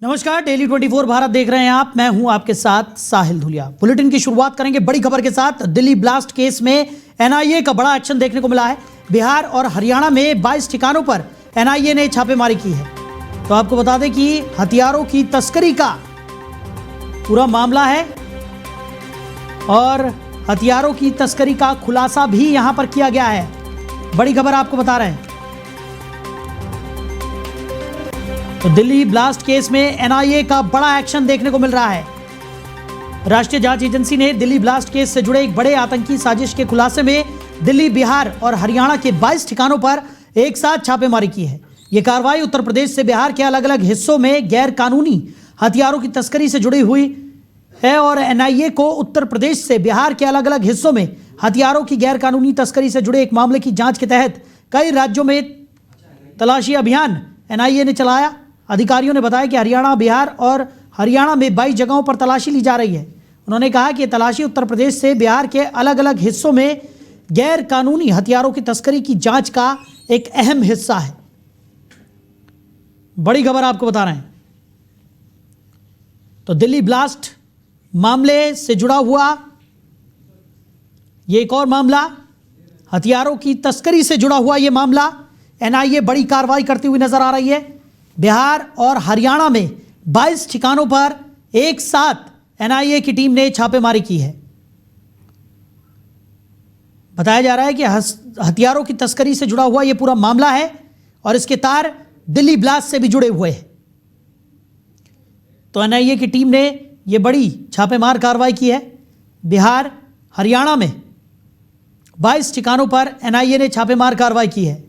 नमस्कार, डेली 24 भारत देख रहे हैं आप। मैं हूं आपके साथ साहिल धुलिया। बुलेटिन की शुरुआत करेंगे बड़ी खबर के साथ। दिल्ली ब्लास्ट केस में एनआईए का बड़ा एक्शन देखने को मिला है। बिहार और हरियाणा में 22 ठिकानों पर एनआईए ने छापेमारी की है। तो आपको बता दें कि हथियारों की तस्करी का पूरा मामला है और हथियारों की तस्करी का खुलासा भी यहां पर किया गया है। बड़ी खबर आपको बता रहे हैं। तो दिल्ली ब्लास्ट केस में एनआईए का बड़ा एक्शन देखने को मिल रहा है। राष्ट्रीय जांच एजेंसी ने दिल्ली ब्लास्ट केस से जुड़े एक बड़े आतंकी साजिश के खुलासे में दिल्ली, बिहार और हरियाणा के 22 ठिकानों पर एक साथ छापेमारी की है। यह कार्रवाई उत्तर प्रदेश से बिहार के अलग अलग हिस्सों में गैर कानूनी हथियारों की तस्करी से जुड़ी हुई है और एनआईए को उत्तर प्रदेश से बिहार के अलग अलग हिस्सों में हथियारों की गैर कानूनी तस्करी से जुड़े एक मामले की जांच के तहत कई राज्यों में तलाशी अभियान एनआईए ने चलाया। अधिकारियों ने बताया कि हरियाणा, बिहार और हरियाणा में 22 जगहों पर तलाशी ली जा रही है। उन्होंने कहा कि तलाशी उत्तर प्रदेश से बिहार के अलग अलग हिस्सों में गैर कानूनी हथियारों की तस्करी की जांच का एक अहम हिस्सा है। बड़ी खबर आपको बता रहे हैं। तो दिल्ली ब्लास्ट मामले से जुड़ा हुआ ये एक और मामला, हथियारों की तस्करी से जुड़ा हुआ ये मामला, एनआईए बड़ी कार्रवाई करती हुई नजर आ रही है। बिहार और हरियाणा में 22 ठिकानों पर एक साथ एनआईए की टीम ने छापेमारी की है। बताया जा रहा है कि हथियारों की तस्करी से जुड़ा हुआ यह पूरा मामला है और इसके तार दिल्ली ब्लास्ट से भी जुड़े हुए हैं। तो एनआईए की टीम ने यह बड़ी छापेमार कार्रवाई की है। बिहार, हरियाणा में 22 ठिकानों पर एनआईए ने छापेमार कार्रवाई की है।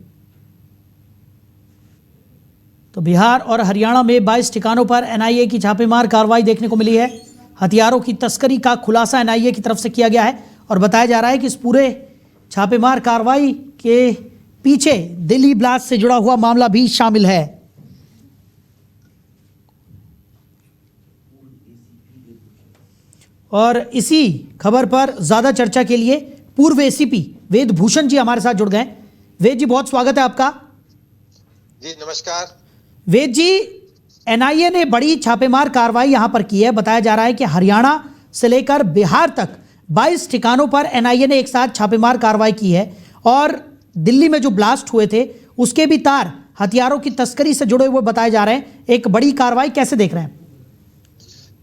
तो बिहार और हरियाणा में 22 ठिकानों पर एनआईए की छापेमार कार्रवाई देखने को मिली है। हथियारों की तस्करी का खुलासा एनआईए की तरफ से किया गया है और बताया जा रहा है कि इस पूरे छापेमार कार्रवाई के पीछे दिल्ली ब्लास्ट से जुड़ा हुआ मामला भी शामिल है। और इसी खबर पर ज्यादा चर्चा के लिए पूर्व एसीपी वेद भूषण जी हमारे साथ जुड़ गए। वेद जी, बहुत स्वागत है आपका। जी नमस्कार। वेद जी, एनआईए ने बड़ी छापेमार कार्रवाई यहां पर की है। बताया जा रहा है कि हरियाणा से लेकर बिहार तक 22 ठिकानों पर एनआईए ने एक साथ छापेमार कार्रवाई की है और दिल्ली में जो ब्लास्ट हुए थे उसके भी तार हथियारों की तस्करी से जुड़े हुए बताए जा रहे हैं। एक बड़ी कार्रवाई कैसे देख रहे हैं?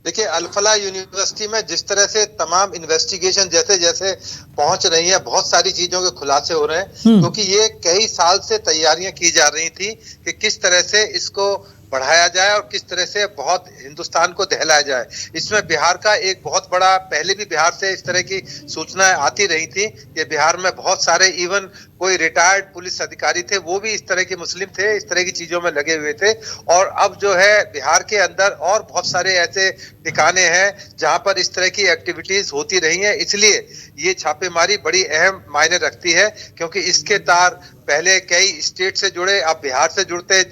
देखिए, अल-फलाह यूनिवर्सिटी में जिस तरह से तमाम इन्वेस्टिगेशन जैसे जैसे पहुंच रही है, बहुत सारी चीजों के खुलासे हो रहे हैं, क्योंकि ये कई साल से तैयारियां की जा रही थी कि किस तरह से इसको बढ़ाया जाए और किस तरह से बहुत हिंदुस्तान को दहलाया जाए। इसमें बिहार का एक बहुत बड़ा, पहले भी बिहार से इस तरह की सूचनाएं आती रही थी कि बिहार में बहुत सारे, इवन कोई रिटायर्ड पुलिस अधिकारी थे, वो भी इस तरह के मुस्लिम थे, इस तरह की चीजों में लगे हुए थे। और अब जो है बिहार के अंदर और बहुत सारे ऐसे ठिकाने हैं जहां पर इस तरह की एक्टिविटीज होती रही हैं। इसलिए ये छापेमारी बड़ी अहम मायने रखती है, क्योंकि इसके तार पहले कई स्टेट से जुड़े, अब बिहार से जुड़ते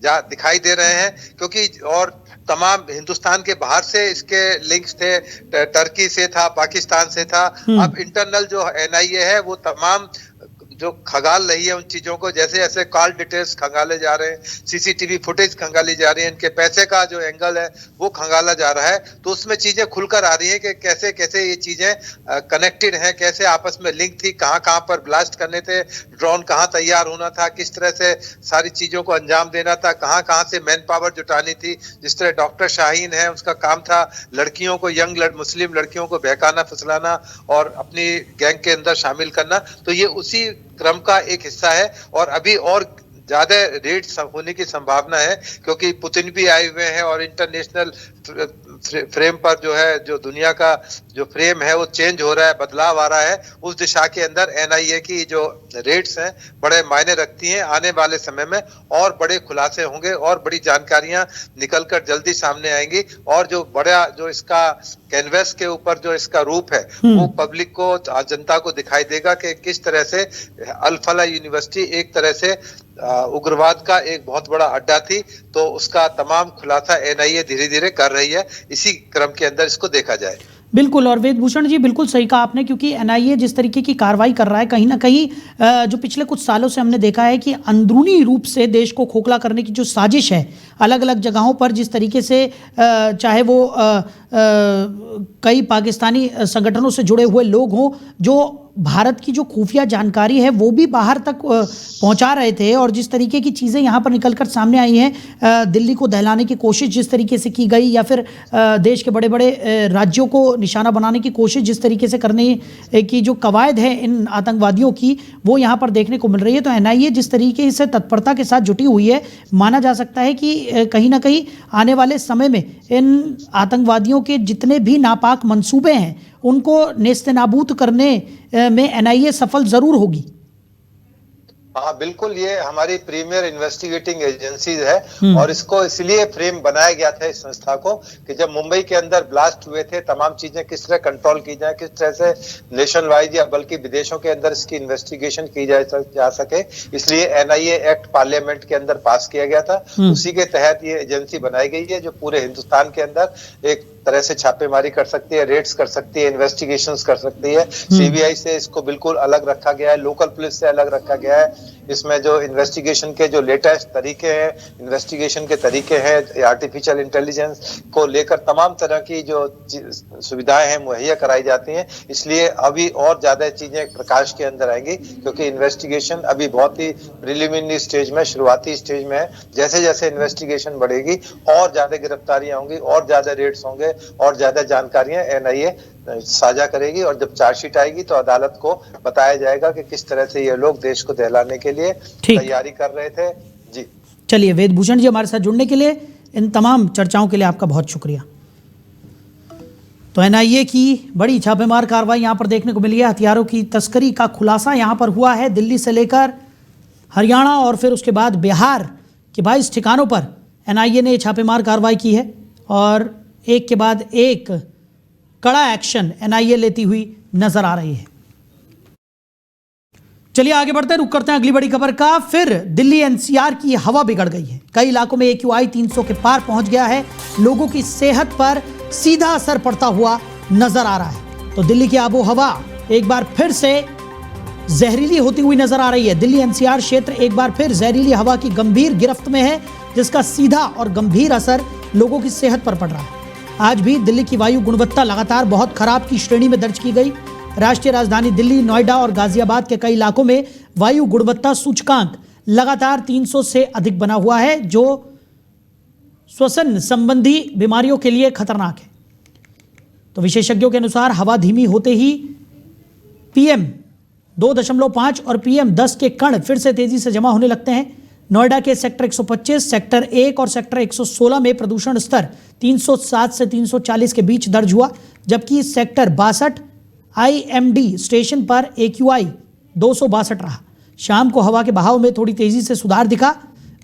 दिखाई दे रहे हैं, क्योंकि और तमाम हिंदुस्तान के बाहर से इसके लिंक्स थे, टर्की से था, पाकिस्तान से था। अब इंटरनल जो एनआईए है वो तमाम जो खंगाल रही है उन चीजों को, जैसे जैसे कॉल डिटेल्स खंगाले जा रहे हैं, सीसीटीवी फुटेज खंगाली जा रही है, इनके पैसे का जो एंगल है वो खंगाला जा रहा है। तो उसमें चीजें खुलकर आ रही है कि कैसे कैसे ये चीजें कनेक्टेड हैं, कैसे आपस में लिंक थी, कहाँ कहाँ पर ब्लास्ट करने थे, ड्रोन कहाँ तैयार होना था, किस तरह से सारी चीजों को अंजाम देना था, कहाँ कहाँ से मैन पावर जुटानी थी। जिस तरह डॉक्टर शाहीन है, उसका काम था लड़कियों को, मुस्लिम लड़कियों को बहकाना, फुसलाना और अपनी गैंग के अंदर शामिल करना। तो ये उसी क्रम का एक हिस्सा है और अभी और ज्यादा रेड होने की संभावना है, क्योंकि पुतिन भी आए हुए हैं और इंटरनेशनल फ्रेम पर जो है, जो दुनिया का जो फ्रेम है वो चेंज हो रहा है, बदलाव आ रहा है। उस दिशा के अंदर एनआईए की जो रेड्स हैं बड़े मायने रखती हैं। आने वाले समय में और बड़े खुलासे होंगे और बड़ी जानकारियां निकलकर जल्दी सामने आएंगी और जो बड़ा, जो इसका कैनवस के ऊपर जो इसका रूप है वो पब्लिक को, जनता को दिखाई देगा कि किस तरह से अल-फलाह यूनिवर्सिटी एक तरह से उग्रवाद का एक बहुत बड़ा अड्डा थी। तो उसका तमाम खुलासा एनआईए धीरे धीरे कर रही है। इसी क्रम के अंदर इसको देखा जाए। बिल्कुल, और वेदभूषण जी बिल्कुल सही कहा आपने, क्योंकि एनआईए जिस तरीके की कार्रवाई कर रहा है, कहीं ना कहीं जो पिछले कुछ सालों से हमने देखा है कि अंदरूनी रूप से देश को खोखला करने की जो साजिश है अलग अलग जगहों पर, जिस तरीके से चाहे वो कई पाकिस्तानी संगठनों से जुड़े हुए लोग हों जो भारत की जो खुफिया जानकारी है वो भी बाहर तक पहुंचा रहे थे, और जिस तरीके की चीज़ें यहाँ पर निकलकर सामने आई हैं, दिल्ली को दहलाने की कोशिश जिस तरीके से की गई, या फिर देश के बड़े बड़े राज्यों को निशाना बनाने की कोशिश जिस तरीके से करने की जो कवायद है इन आतंकवादियों की, वो यहाँ पर देखने को मिल रही है। तो एनआईए जिस तरीके से तत्परता के साथ जुटी हुई है, माना जा सकता है कि कहीं ना कहीं आने वाले समय में इन आतंकवादियों के जितने भी नापाक मंसूबे हैं उनको नेस्तनाबूद करने में एनआईए सफल जरूर होगी। हाँ बिल्कुल, ये हमारी प्रीमियर इन्वेस्टिगेटिंग एजेंसी है और इसको इसलिए फ्रेम बनाया गया था इस संस्था को कि जब मुंबई के अंदर ब्लास्ट हुए थे, तमाम चीजें किस तरह कंट्रोल की जाए, किस तरह से नेशन वाइज या बल्कि विदेशों के अंदर इसकी इन्वेस्टिगेशन की जा सके, इसलिए एनआईए एक्ट पार्लियामेंट के अंदर पास किया गया था। उसी के तहत ये एजेंसी बनाई गई है जो पूरे हिंदुस्तान के अंदर एक तरह से छापेमारी कर सकती है, रेड्स कर सकती है, इन्वेस्टिगेशंस कर सकती है। सीबीआई से इसको बिल्कुल अलग रखा गया है, लोकल पुलिस से अलग रखा गया है। इसमें जो इन्वेस्टिगेशन के जो लेटेस्ट तरीके हैं, इन्वेस्टिगेशन के तरीके हैं, आर्टिफिशियल इंटेलिजेंस को लेकर तमाम तरह की जो सुविधाएं हैं मुहैया कराई जाती हैं। इसलिए अभी और ज्यादा चीजें प्रकाश के अंदर आएंगी, क्योंकि इन्वेस्टिगेशन अभी बहुत ही प्रिलिमिनरी स्टेज में, शुरुआती स्टेज में है। जैसे जैसे इन्वेस्टिगेशन बढ़ेगी और ज्यादा गिरफ्तारियां होंगी, और ज्यादा रेड्स होंगे, और ज्यादा जानकारियां एनआईए साझा करेगी, और जब चार्जशीट आएगी तो अदालत को बताया जाएगा कि किस तरह से ये लोग देश को दहलाने के लिए तैयारी कर रहे थे। जी चलिए, वेदभूषण जी हमारे साथ जुड़ने के लिए, इन तमाम चर्चाओं के लिए आपका बहुत शुक्रिया। तो एनआईए की बड़ी छापेमार कार्रवाई यहाँ पर देखने को मिली है। हथियारों की तस्करी का खुलासा यहाँ पर हुआ है। दिल्ली से लेकर हरियाणा और फिर उसके बाद बिहार के 22 ठिकानों पर एनआईए ने छापेमार कार्रवाई की है, और एक के बाद एक कड़ा एक्शन एनआईए लेती हुई नजर आ रही है। चलिए आगे बढ़ते हैं, रुक करते हैं अगली बड़ी खबर का। फिर दिल्ली एनसीआर की हवा बिगड़ गई है। कई इलाकों में AQI 300 के पार पहुंच गया है। लोगों की सेहत पर सीधा असर पड़ता हुआ नजर आ रहा है। तो दिल्ली की आबो हवा एक बार फिर से जहरीली होती हुई नजर आ रही है। दिल्ली एनसीआर क्षेत्र एक बार फिर जहरीली हवा की गंभीर गिरफ्त में है, जिसका सीधा और गंभीर असर लोगों की सेहत पर पड़ रहा है। आज भी दिल्ली की वायु गुणवत्ता लगातार बहुत खराब की श्रेणी में दर्ज की गई। राष्ट्रीय राजधानी दिल्ली, नोएडा और गाजियाबाद के कई इलाकों में वायु गुणवत्ता सूचकांक लगातार 300 से अधिक बना हुआ है, जो श्वसन संबंधी बीमारियों के लिए खतरनाक है। तो विशेषज्ञों के अनुसार हवा धीमी होते ही PM 2.5 और PM 10 के कण फिर से तेजी से जमा होने लगते हैं। नोएडा के सेक्टर 125, सेक्टर 1 और सेक्टर 116 में प्रदूषण स्तर 307 से 340 के बीच दर्ज हुआ, जबकि सेक्टर 62 IMD स्टेशन पर AQI 262 रहा। शाम को हवा के बहाव में थोड़ी तेजी से सुधार दिखा,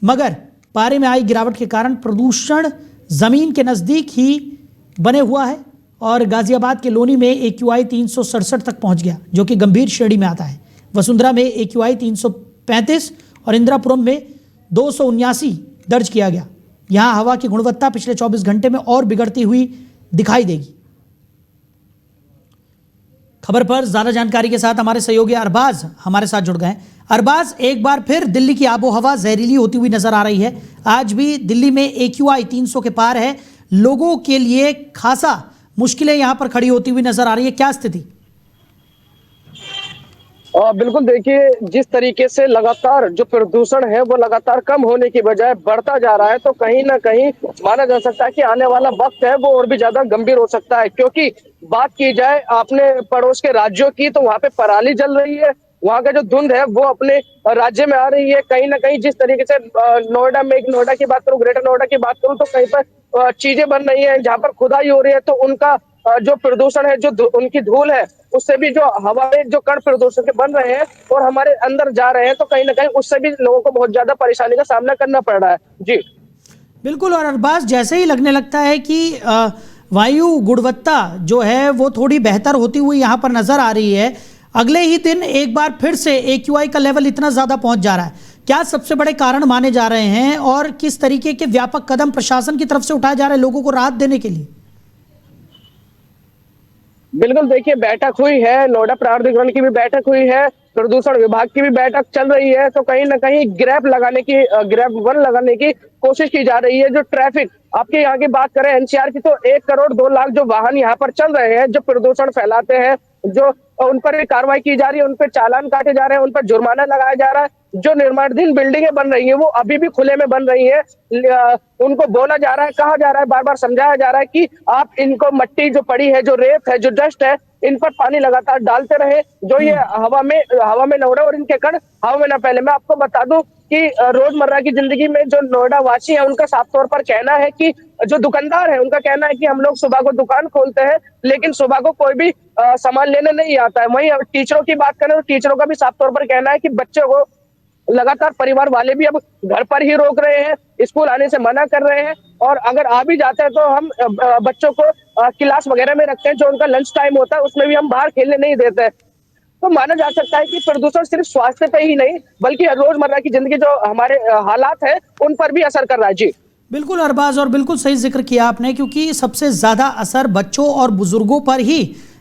मगर पारे में आई गिरावट के कारण प्रदूषण जमीन के नजदीक ही बने हुआ है, और गाजियाबाद के लोनी में AQI 367 तक पहुंच गया, जो कि गंभीर श्रेणी में आता है। वसुंधरा में AQI 335 और इंदिरापुरम में 279 दर्ज किया गया। यहां हवा की गुणवत्ता पिछले 24 घंटे में और बिगड़ती हुई दिखाई देगी। खबर पर ज्यादा जानकारी के साथ हमारे सहयोगी अरबाज हमारे साथ जुड़ गए हैं। अरबाज, एक बार फिर दिल्ली की आबोहवा जहरीली होती हुई नजर आ रही है। आज भी दिल्ली में AQI 300 के पार है। लोगों के लिए खासा मुश्किलें यहां पर खड़ी होती हुई नजर आ रही है, क्या स्थिति? बिल्कुल, देखिए जिस तरीके से लगातार जो प्रदूषण है वो लगातार कम होने की बजाय बढ़ता जा रहा है, तो कहीं ना कहीं माना जा सकता है कि आने वाला वक्त है वो और भी ज्यादा गंभीर हो सकता है। क्योंकि बात की जाए अपने पड़ोस के राज्यों की, तो वहाँ पे पराली जल रही है, वहाँ का जो धुंध है वो अपने राज्य में आ रही है। कहीं ना कहीं जिस तरीके से नोएडा में, नोएडा की बात करूँ, ग्रेटर नोएडा की बात करूँ, तो कहीं पर चीजें बन रही है जहाँ पर खुदाई हो रही है, तो उनका जो प्रदूषण है, जो उनकी धूल है, उससे भी जो हवा में जो कण प्रदूषण के बन रहे हैं और हमारे अंदर जा रहे हैं, तो कहीं ना कहीं उससे भी लोगों को बहुत ज्यादा परेशानी का सामना करना पड़ रहा है। जी बिल्कुल, और अरबाज, जैसे ही लगने लगता है कि वायु गुणवत्ता जो है वो थोड़ी बेहतर होती हुई यहाँ पर नजर आ रही है, अगले ही दिन एक बार फिर से AQI का लेवल इतना ज्यादा पहुंच जा रहा है। क्या सबसे बड़े कारण माने जा रहे हैं, और किस तरीके के व्यापक कदम प्रशासन की तरफ से उठाए जा रहे हैं लोगों को राहत देने के लिए? बिल्कुल, देखिए बैठक हुई है, नोएडा प्राधिकरण की भी बैठक हुई है, प्रदूषण विभाग की भी बैठक चल रही है, तो कहीं न कहीं ग्रैप वन लगाने की कोशिश की जा रही है। जो ट्रैफिक आपके यहाँ की बात करें एनसीआर की, तो 1 करोड़ 2 लाख जो वाहन यहाँ पर चल रहे हैं, जो प्रदूषण फैलाते हैं, जो उन पर भी कार्रवाई की जा रही है, उन पे चालान काटे जा रहे हैं, उन पर जुर्माना लगाया जा रहा है। जो निर्माणाधीन बिल्डिंगें बन रही हैं, वो अभी भी खुले में बन रही हैं। उनको बोला जा रहा है, कहा जा रहा है, बार-बार समझाया जा रहा है कि आप इनको मट्टी जो पड़ी है, जो रेत है, जो डस्ट है, इन पर पानी लगातार डालते रहे, जो ये हवा में न उड़े और इनके कण हवा में ना फैले। मैं आपको बता दूं कि रोजमर्रा की जिंदगी में जो नोएडा वासी है, उनका साफ तौर पर कहना है कि जो दुकानदार है, उनका कहना है कि हम लोग सुबह को दुकान खोलते हैं, लेकिन सुबह को कोई भी सामान लेने नहीं आता है। वहीं टीचरों की बात करें तो टीचरों का भी साफ तौर पर कहना है कि बच्चों को लगातार परिवार वाले भी अब घर पर ही रोक रहे हैं, स्कूल आने से मना कर रहे हैं, और अगर आ भी जाते हैं तो हम बच्चों को क्लास वगैरह में रखते हैं, जो उनका लंच टाइम होता है उसमें भी हम बाहर खेलने नहीं देते हैं। तो माना जा सकता है कि प्रदूषण सिर्फ स्वास्थ्य पे ही नहीं, बल्कि रोजमर्रा की जिंदगी जो हमारे हालात है, उन पर भी असर कर रहा है। जी बिल्कुल अरबाज, और बिल्कुल सही जिक्र किया आपने, क्योंकि सबसे ज़्यादा असर बच्चों और बुजुर्गों पर ही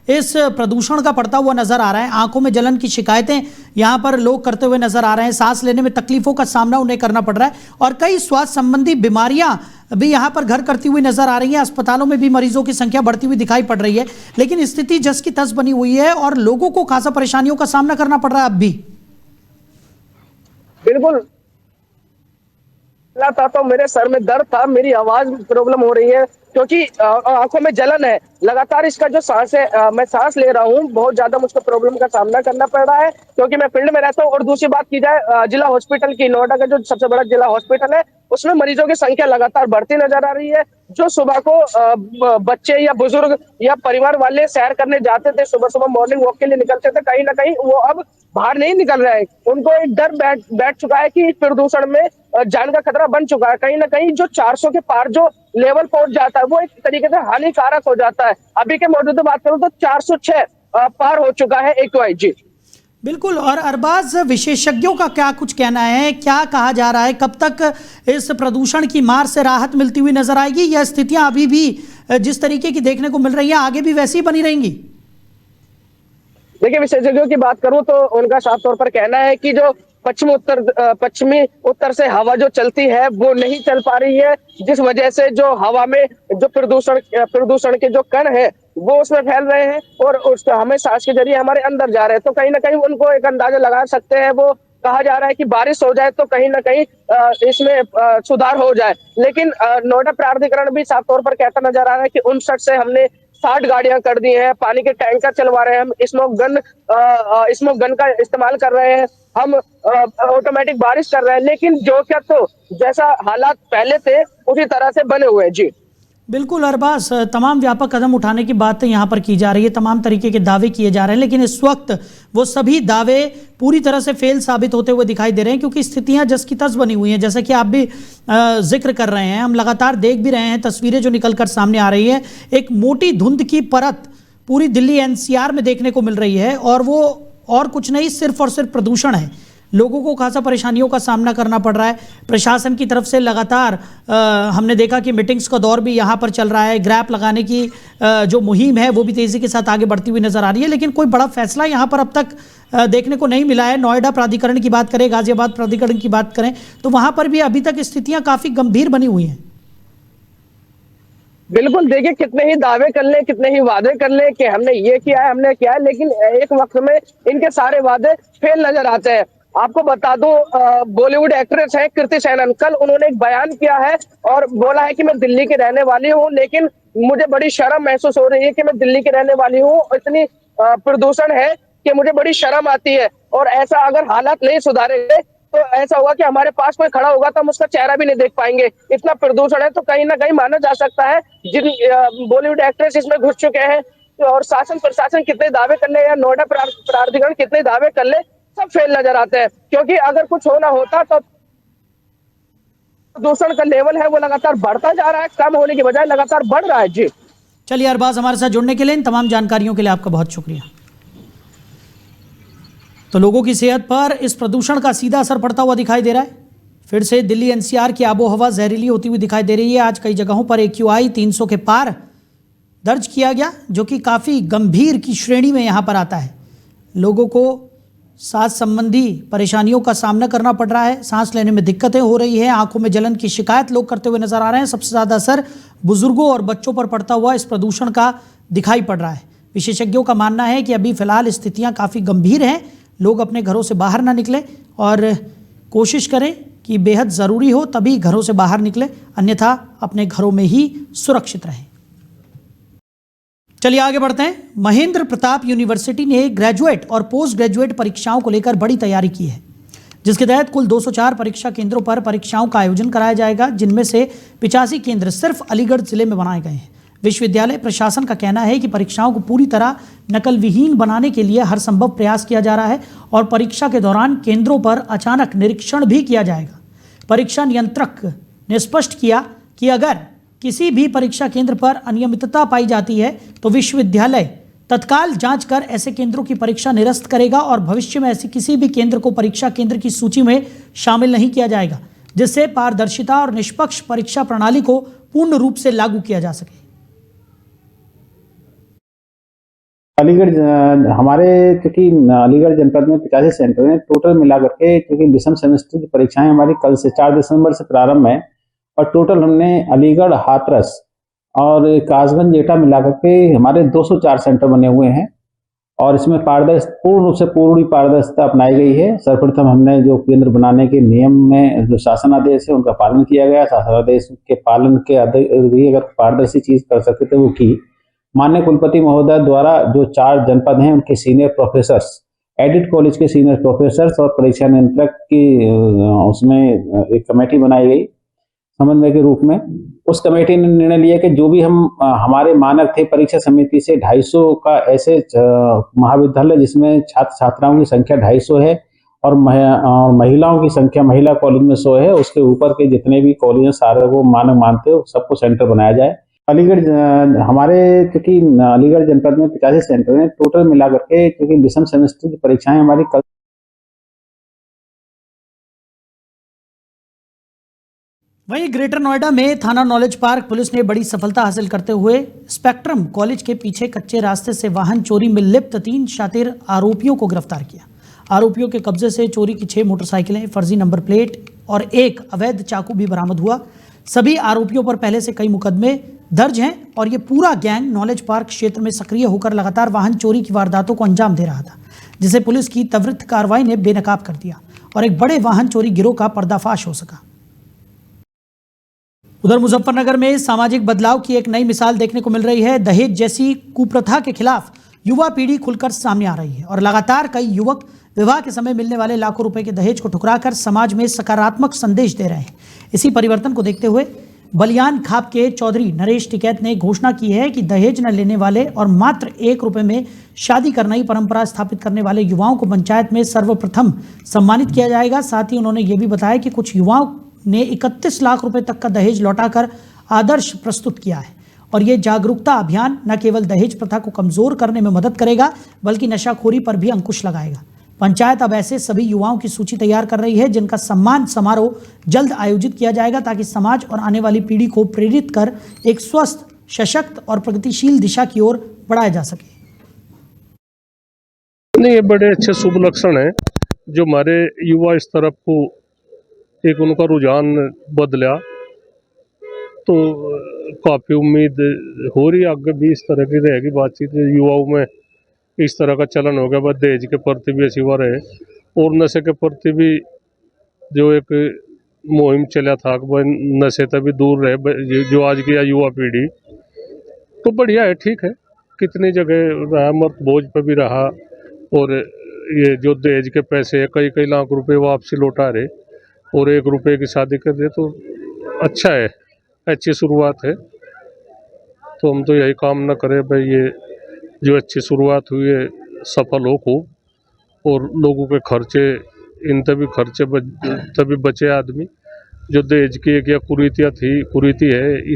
इस प्रदूषण का पड़ता हुआ नजर आ रहा है। आंखों में जलन की शिकायतें यहाँ पर लोग करते हुए नजर आ रहे हैं, सांस लेने में तकलीफों का सामना उन्हें करना पड़ रहा है, और कई स्वास्थ्य संबंधी बीमारियां भी यहाँ पर घर करती हुई नजर आ रही हैं। अस्पतालों में भी मरीजों की संख्या बढ़ती हुई दिखाई पड़ रही है, लेकिन स्थिति जस की तस बनी हुई है और लोगों को खासा परेशानियों का सामना करना पड़ रहा है अब भी। बिल्कुल था, तो मेरे सर में दर्द था, मेरी आवाज प्रॉब्लम हो रही है, क्योंकि आंखों में जलन है लगातार। इसका जो सांस है, मैं सांस ले रहा हूँ, बहुत ज्यादा मुझको प्रॉब्लम का सामना करना पड़ रहा है, क्योंकि मैं फील्ड में रहता हूँ। और दूसरी बात की जाए जिला हॉस्पिटल की, नोएडा का जो सबसे बड़ा जिला हॉस्पिटल है, उसमें मरीजों की संख्या लगातार बढ़ती नजर आ रही है। जो सुबह को बच्चे या बुजुर्ग या परिवार वाले सैर करने जाते थे, सुबह सुबह मॉर्निंग वॉक के लिए निकलते थे, कहीं ना कहीं वो अब बाहर नहीं निकल रहे हैं। उनको एक डर बैठ चुका है कि प्रदूषण में जान का खतरा बन चुका है। कहीं ना कहीं जो 400 के पार जो लेवल पहुंच जाता है, वो एक तरीके से हानिकारक हो जाता है। अभी के मौजूदा बात करूं तो 406 पार हो चुका है AQI। जी बिल्कुल। और अरबाज, विशेषज्ञों का क्या कुछ कहना है, क्या कहा जा रहा है, कब तक इस प्रदूषण की मार से राहत मिलती हुई नजर आएगी, या स्थितियां अभी भी जिस तरीके की देखने को मिल रही है आगे भी वैसी बनी रहेंगी? देखिए, विशेषज्ञों की बात करूं तो उनका साफ तौर पर कहना है कि जो पश्चिमी उत्तर से हवा जो चलती है, वो नहीं चल पा रही है, जिस वजह से जो हवा में जो प्रदूषण के जो कण है, वो उसमें फैल रहे हैं और हमें सांस के जरिए हमारे अंदर जा रहे हैं। तो कहीं ना कहीं उनको एक अंदाजा लगा सकते हैं। वो कहा जा रहा है कि बारिश हो जाए तो कहीं ना कहीं इसमें सुधार हो जाए। लेकिन नोएडा प्राधिकरण भी साफ तौर पर कहता नजर आ रहा है कि 59 से हमने 60 गाड़ियां कर दी हैं, पानी के टैंकर चलवा रहे हैं, हम स्मोक गन का इस्तेमाल कर रहे हैं, हम ऑटोमेटिक बारिश कर रहे हैं, लेकिन जो क्या तो जैसा हालात पहले थे उसी तरह से बने हुए हैं। जी बिल्कुल अरबाज, तमाम व्यापक कदम उठाने की बात यहाँ पर की जा रही है, तमाम तरीके के दावे किए जा रहे हैं, लेकिन इस वक्त वो सभी दावे पूरी तरह से फेल साबित होते हुए दिखाई दे रहे हैं, क्योंकि स्थितियां जस की तस बनी हुई हैं। जैसा कि आप भी जिक्र कर रहे हैं, हम लगातार देख भी रहे हैं तस्वीरें जो निकलकर सामने आ रही है। एक मोटी धुंध की परत पूरी दिल्ली NCR में देखने को मिल रही है, और वो और कुछ नहीं, सिर्फ और सिर्फ प्रदूषण है। लोगों को खासा परेशानियों का सामना करना पड़ रहा है। प्रशासन की तरफ से लगातार हमने देखा कि मीटिंग्स का दौर भी यहाँ पर चल रहा है। ग्रैप लगाने की जो मुहिम है वो भी तेज़ी के साथ आगे बढ़ती हुई नजर आ रही है, लेकिन कोई बड़ा फैसला यहाँ पर अब तक देखने को नहीं मिला है। नोएडा प्राधिकरण की बात करें, गाजियाबाद प्राधिकरण की बात करें, तो वहाँ पर भी अभी तक स्थितियाँ काफ़ी गंभीर बनी हुई हैं। बिल्कुल, देखिए कितने ही दावे कर ले, कितने ही वादे कर ले कि हमने ये किया है, हमने किया है, लेकिन एक वक्त में इनके सारे वादे फेल नजर आते हैं। आपको बता दूं, बॉलीवुड एक्ट्रेस है कृति सेनन, कल उन्होंने एक बयान किया है और बोला है कि मैं दिल्ली की रहने वाली हूं, लेकिन मुझे बड़ी शर्म महसूस हो रही है कि मैं दिल्ली की रहने वाली हूं। इतनी प्रदूषण है कि मुझे बड़ी शर्म आती है, और ऐसा अगर हालात नहीं सुधारेंगे तो ऐसा होगा कि हमारे पास कोई खड़ा होगा तो हम उसका चेहरा भी नहीं देख पाएंगे, इतना प्रदूषण है। तो कहीं ना कहीं माना जा सकता है जिन बॉलीवुड एक्ट्रेस इसमें घुस चुके हैं, और शासन प्रशासन कितने दावे कर ले या नोएडा प्राधिकरण कितने दावे कर ले, सब फेल नजर आते हैं। क्योंकि अगर कुछ होना होता तो प्रदूषण का लेवल है वो लगातार बढ़ता जा रहा है, कम होने की बजाय लगातार बढ़ रहा है। जी चलिए अरबाज, हमारे साथ जुड़ने के लिए, इन तमाम जानकारियों के लिए आपका बहुत शुक्रिया। तो लोगों की सेहत पर इस प्रदूषण का सीधा असर पड़ता हुआ दिखाई दे रहा है। फिर से दिल्ली NCR की आबोहवा जहरीली होती हुई दिखाई दे रही है। आज कई जगहों पर AQI 300 के पार दर्ज किया गया, जो कि काफ़ी गंभीर की श्रेणी में यहाँ पर आता है। लोगों को सांस संबंधी परेशानियों का सामना करना पड़ रहा है, सांस लेने में दिक्कतें हो रही है, आंखों में जलन की शिकायत लोग करते हुए नजर आ रहे हैं। सबसे ज़्यादा असर बुजुर्गों और बच्चों पर पड़ता हुआ इस प्रदूषण का दिखाई पड़ रहा है। विशेषज्ञों का मानना है कि अभी फिलहाल स्थितियां काफ़ी गंभीर हैं। लोग अपने घरों से बाहर ना निकलें और कोशिश करें कि बेहद ज़रूरी हो तभी घरों से बाहर निकले, अन्यथा अपने घरों में ही सुरक्षित रहें। चलिए आगे बढ़ते हैं। महेंद्र प्रताप यूनिवर्सिटी ने ग्रेजुएट और पोस्ट ग्रेजुएट परीक्षाओं को लेकर बड़ी तैयारी की है, जिसके तहत कुल 204 परीक्षा केंद्रों पर परीक्षाओं का आयोजन कराया जाएगा, जिनमें से 85 केंद्र सिर्फ अलीगढ़ जिले में बनाए गए हैं। विश्वविद्यालय प्रशासन का कहना है कि परीक्षाओं को पूरी तरह नकल विहीन बनाने के लिए हर संभव प्रयास किया जा रहा है और परीक्षा के दौरान केंद्रों पर अचानक निरीक्षण भी किया जाएगा। परीक्षा नियंत्रक ने स्पष्ट किया कि अगर किसी भी परीक्षा केंद्र पर अनियमितता पाई जाती है तो विश्वविद्यालय तत्काल जांच कर ऐसे केंद्रों की परीक्षा निरस्त करेगा और भविष्य में ऐसे किसी भी केंद्र को परीक्षा केंद्र की सूची में शामिल नहीं किया जाएगा, जिससे पारदर्शिता और निष्पक्ष परीक्षा प्रणाली को पूर्ण रूप से लागू किया जा सके। अलीगढ़ हमारे क्योंकि अलीगढ़ जनपद में 85 सेंटर हैं टोटल मिला करके, क्योंकि विषम सेमेस्टर की परीक्षाएं हमारी कल से 4 दिसंबर से प्रारंभ है और टोटल हमने अलीगढ़, हाथरस और कासगंज, एटा मिला करके हमारे 204 सेंटर बने हुए हैं और इसमें पूर्ण रूप से पूरी पारदर्शिता अपनाई गई है। सर्वप्रथम हमने जो केंद्र बनाने के नियम में जो शासन आदेश है उनका पालन किया गया। शासन आदेश के पालन के अगर पारदर्शी चीज कर सकते थे वो की। माननीय कुलपति महोदय द्वारा जो 4 जनपद हैं उनके सीनियर प्रोफेसर्स, एडिट कॉलेज के सीनियर प्रोफेसर्स और परीक्षा नियंत्रक की उसमें एक कमेटी बनाई गई समन्वय के रूप में। उस कमेटी ने निर्णय लिया कि जो भी हमारे मानक थे परीक्षा समिति से 250 का ऐसे महाविद्यालय जिसमें छात्र छात्राओं की संख्या 250 है और महिलाओं की संख्या महिला कॉलेज में 100 है, उसके ऊपर के जितने भी कॉलेज सारे वो मानक मानते हो सबको सेंटर बनाया जाए। अलीगढ़ हमारे क्योंकि अलीगढ़ जनपद में 85 सेंटर हैं टोटल मिला करके, क्योंकि विषम सेमेस्टर की परीक्षाएं हमारी कल। वहीं ग्रेटर नोएडा में थाना नॉलेज पार्क पुलिस ने बड़ी सफलता हासिल करते हुए स्पेक्ट्रम कॉलेज के पीछे कच्चे रास्ते से वाहन चोरी में लिप्त 3 शातिर आरोपियों को गिरफ्तार किया। आरोपियों के कब्जे से चोरी की 6 मोटरसाइकिलें, फर्जी नंबर प्लेट और 1 अवैध चाकू भी बरामद हुआ। सभी आरोपियों पर पहले से कई मुकदमे दर्ज हैं और ये पूरा गैंग नॉलेज पार्क क्षेत्र में सक्रिय होकर लगातार वाहन चोरी की वारदातों को अंजाम दे रहा था, जिसे पुलिस की त्वरित कार्रवाई ने बेनकाब कर दिया और एक बड़े वाहन चोरी गिरोह का पर्दाफाश हो सका। उधर मुजफ्फरनगर में सामाजिक बदलाव की एक नई मिसाल देखने को मिल रही है। दहेज जैसी कुप्रथा के खिलाफ युवा पीढ़ी खुलकर सामने आ रही है और लगातार कई युवक विवाह के समय मिलने वाले लाखों रुपए के दहेज को ठुकराकर समाज में सकारात्मक संदेश दे रहे हैं। इसी परिवर्तन को देखते हुए बलियान खाप के चौधरी नरेश टिकैत ने घोषणा की है कि दहेज न लेने वाले और मात्र 1 रुपए में शादी करना ही परंपरा स्थापित करने वाले युवाओं को पंचायत में सर्वप्रथम सम्मानित किया जाएगा। साथ ही उन्होंने ये भी बताया कि कुछ युवाओं ने 31 लाख रुपए तक का दहेज लौटाकर आदर्श प्रस्तुत किया है और ये जागरूकता अभियान न केवल दहेज प्रथा को कमजोर करने में मदद करेगा बल्कि नशाखोरी पर भी अंकुश लगाएगा। पंचायत अब ऐसे सभी युवाओं की सूची तैयार कर रही है जिनका सम्मान समारोह जल्द आयोजित किया जाएगा ताकि समाज और आने वाली पीढ़ी को प्रेरित कर एक स्वस्थ, सशक्त और प्रगतिशील दिशा की ओर बढ़ाया जा सके। नहीं, ये बड़े अच्छे शुभ लक्षण है जो हमारे युवा इस तरफ को एक उनका रुझान बदला, तो काफ़ी उम्मीद हो रही आगे भी इस तरह की रहेगी बातचीत। युवाओं में इस तरह का चलन हो गया, बस दहेज के प्रति भी ऐसी बार है और नशे के प्रति भी जो एक मुहिम चला था कि नशे से भी दूर रहे जो आज की युवा पीढ़ी, तो बढ़िया है, ठीक है। कितनी जगह रहा, मर्द बोझ पर भी रहा और ये जो दहेज के पैसे कई कई लाख रुपए वापसी लौटा रहे और 1 रुपए की शादी कर दे, तो अच्छा है, अच्छी शुरुआत है। तो हम तो यही कामना करें भाई ये जो अच्छी शुरुआत हुई है सफल हो खूब और लोगों के खर्चे इन तभी बचे आदमी जो दहेज की एक या कुरीति है।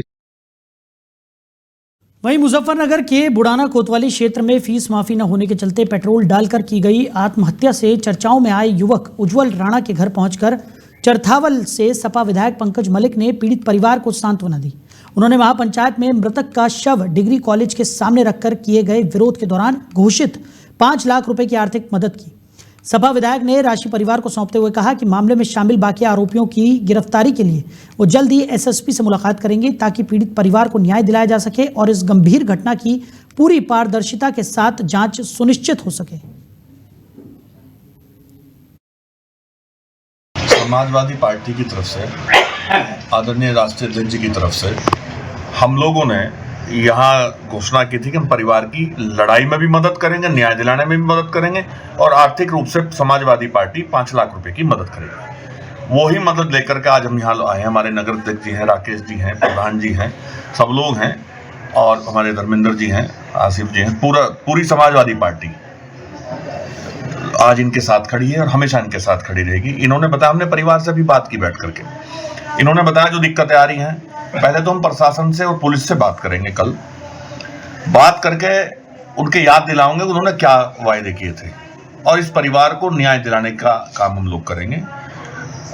वहीं मुजफ्फरनगर के बुढ़ाना कोतवाली क्षेत्र में फीस माफी न होने के चलते पेट्रोल डालकर की गई आत्महत्या से चर्चाओं में आए युवक उज्जवल राणा के घर पहुंचकर चरथावल से सपा विधायक पंकज मलिक ने पीड़ित परिवार को सांत्वना दी। उन्होंने महापंचायत में मृतक का शव डिग्री कॉलेज के सामने रखकर किए गए विरोध के दौरान घोषित 5 लाख रुपए की आर्थिक मदद की। सपा विधायक ने राशि परिवार को सौंपते हुए कहा कि मामले में शामिल बाकी आरोपियों की गिरफ्तारी के लिए वो जल्द ही एसएसपी से मुलाकात करेंगे ताकि पीड़ित परिवार को न्याय दिलाया जा सके और इस गंभीर घटना की पूरी पारदर्शिता के साथ जांच सुनिश्चित हो सके। समाजवादी पार्टी की तरफ से, आदरणीय राष्ट्रीय अध्यक्ष जी की तरफ से हम लोगों ने यहाँ घोषणा की थी कि हम परिवार की लड़ाई में भी मदद करेंगे, न्याय दिलाने में भी मदद करेंगे और आर्थिक रूप से समाजवादी पार्टी 5 लाख रुपए की मदद करेगी। वो ही मदद लेकर के आज हम यहाँ आए हैं। हमारे नगर अध्यक्ष जी हैं, राकेश जी हैं, प्रधान जी हैं, सब लोग हैं और हमारे धर्मेंद्र जी हैं, आसिफ जी हैं, पूरी समाजवादी पार्टी आज इनके साथ खड़ी है और हमेशा इनके साथ खड़ी रहेगी। इन्होंने बताया, हमने परिवार से भी बात की बैठ करके, इन्होंने बताया जो दिक्कतें आ रही हैं पहले तो हम प्रशासन से और पुलिस से बात करेंगे, कल बात करके उनके याद दिलाओगे उन्होंने क्या वायदे किए थे और इस परिवार को न्याय दिलाने का काम हम लोग करेंगे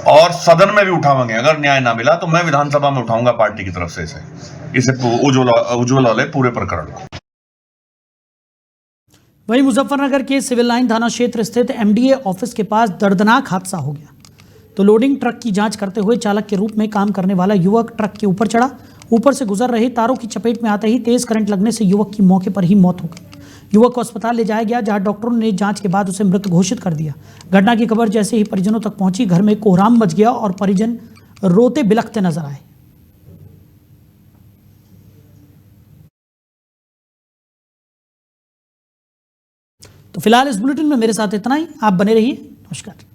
और सदन में भी उठाएंगे। अगर न्याय ना मिला तो मैं विधानसभा में उठाऊंगा पार्टी की तरफ से इसे उज्ज्वल वाले पूरे प्रकरण को। वहीं मुजफ्फरनगर के सिविल लाइन थाना क्षेत्र स्थित एमडीए ऑफिस के पास दर्दनाक हादसा हो गया। तो लोडिंग ट्रक की जांच करते हुए चालक के रूप में काम करने वाला युवक ट्रक के ऊपर चढ़ा। ऊपर से गुजर रहे तारों की चपेट में आते ही तेज करंट लगने से युवक की मौके पर ही मौत हो गई। युवक को अस्पताल ले जाया गया, जहां डॉक्टरों ने जांच के बाद उसे मृत घोषित कर दिया। घटना की खबर जैसे ही परिजनों तक पहुंची, घर में कोहराम मच गया और परिजन रोते बिलखते नजर आए। तो फिलहाल इस बुलेटिन में मेरे साथ इतना ही। आप बने रहिए। नमस्कार।